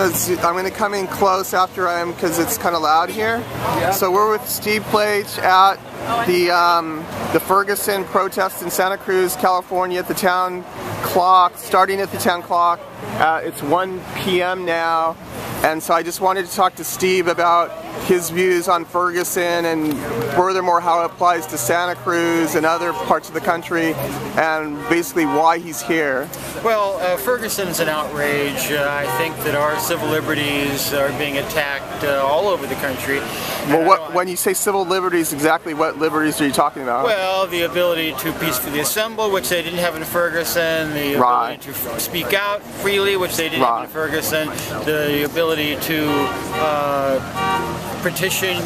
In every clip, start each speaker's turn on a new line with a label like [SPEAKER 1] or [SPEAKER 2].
[SPEAKER 1] I'm going to come in close after because it's kind of loud here. Yeah. So we're with Steve Pleich at the Ferguson protest in Santa Cruz, California at the town clock, starting at the town clock. It's 1 p.m. now, and so I just wanted to talk to Steve about his views on Ferguson and furthermore how it applies to Santa Cruz and other parts of the country, and basically why he's here.
[SPEAKER 2] Well, Ferguson's an outrage. I think that our civil liberties are being attacked all over the country.
[SPEAKER 1] Well, when you say civil liberties, exactly what liberties are you talking about?
[SPEAKER 2] Well, the ability to peacefully assemble, which they didn't have in Ferguson, the ability to speak out freely, which they didn't have in Ferguson, the ability to petition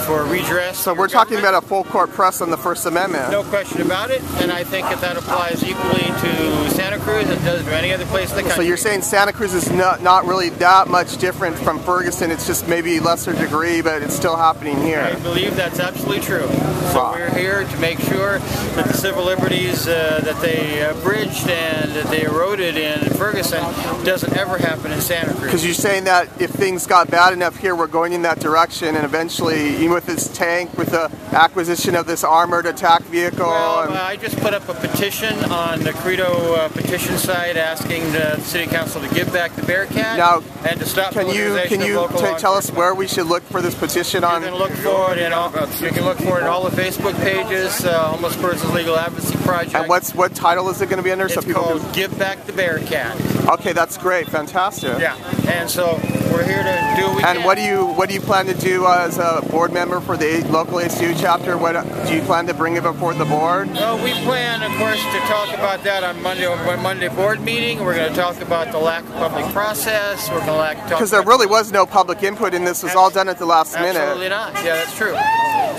[SPEAKER 2] for redress.
[SPEAKER 1] So we're talking about a full court press on the First Amendment.
[SPEAKER 2] No question about it, and I think that applies equally to Santa Cruz as it does to any other place in the country.
[SPEAKER 1] So you're saying Santa Cruz is not really that much different from Ferguson, it's just maybe lesser degree, but it's still happening here.
[SPEAKER 2] I believe that's absolutely true. So we're here to make sure that the civil liberties that they bridged and that they eroded in Ferguson doesn't ever happen in Santa Cruz.
[SPEAKER 1] Because you're saying that if things got bad enough here, we're going in that direction, and eventually, even with this tank, with the acquisition of this armored attack vehicle.
[SPEAKER 2] Well, I just put up a petition on the Credo petition site asking the City Council to give back the BEARCAT and to stop militarization of local law.
[SPEAKER 1] Tell us where we should look for this petition on?
[SPEAKER 2] You can look for it in all the Facebook pages, Homeless Persons Legal Advocacy Project.
[SPEAKER 1] And what title is it going to be under?
[SPEAKER 2] It's called Give Back the BEARCAT.
[SPEAKER 1] Okay, that's great, fantastic.
[SPEAKER 2] Yeah, and so we're here to do what we can.
[SPEAKER 1] And what do you plan to do as a board member for the local ACLU chapter? What do you plan to bring it before the board?
[SPEAKER 2] Well, we plan, of course, to talk about that on Monday board meeting. We're going to talk about the lack of public process. We're going to talk
[SPEAKER 1] because there really was no public input, and this was all done at the last minute.
[SPEAKER 2] Absolutely not. Yeah, that's true.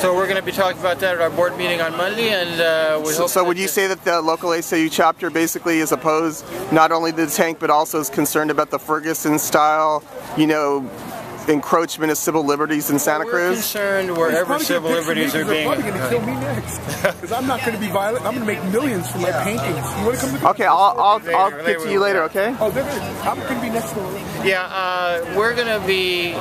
[SPEAKER 2] So we're going to be talking about that at our board meeting on Monday, and we hope.
[SPEAKER 1] So would you say that the local ACLU chapter basically is opposed not only to the tank, but also is concerned about the Ferguson style, encroachment of civil liberties in Santa Cruz?
[SPEAKER 2] We're concerned wherever civil liberties are being.
[SPEAKER 3] They're probably going to kill me next, because I'm not going to be violent. I'm going to make millions from my paintings. You want to come to?
[SPEAKER 1] Okay, I'll get to you later. Okay.
[SPEAKER 3] Oh, I'm going to be next door.
[SPEAKER 2] Yeah, we're going to be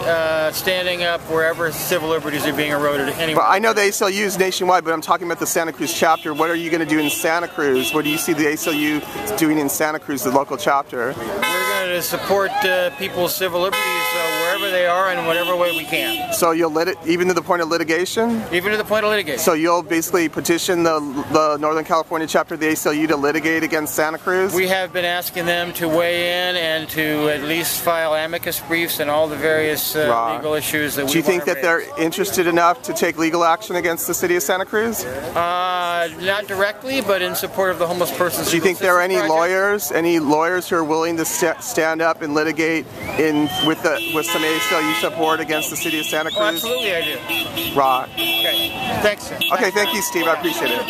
[SPEAKER 2] standing up wherever civil liberties are being eroded. Anyway.
[SPEAKER 1] But I know the ACLU is nationwide, but I'm talking about the Santa Cruz chapter. What are you going to do in Santa Cruz? What do you see the ACLU doing in Santa Cruz, the local chapter?
[SPEAKER 2] We're going to support people's civil liberties wherever they are in whatever way we can.
[SPEAKER 1] So you'll even to the point of litigation?
[SPEAKER 2] Even to the point of litigation.
[SPEAKER 1] So you'll basically petition the Northern California chapter of the ACLU to litigate against Santa Cruz?
[SPEAKER 2] We have been asking them to weigh in and to at least file amicus briefs and all the various legal issues that we want to raise.
[SPEAKER 1] Do you think that they're interested enough to take legal action against the City of Santa Cruz?
[SPEAKER 2] Not directly, but in support of the homeless persons.
[SPEAKER 1] Do you think there are any lawyers who are willing to stand up and litigate with some ACLU support against the City of Santa Cruz?
[SPEAKER 2] Oh, absolutely I do.
[SPEAKER 1] Right.
[SPEAKER 2] Okay. Thanks, sir.
[SPEAKER 1] Okay, thank you, Steve. I appreciate it.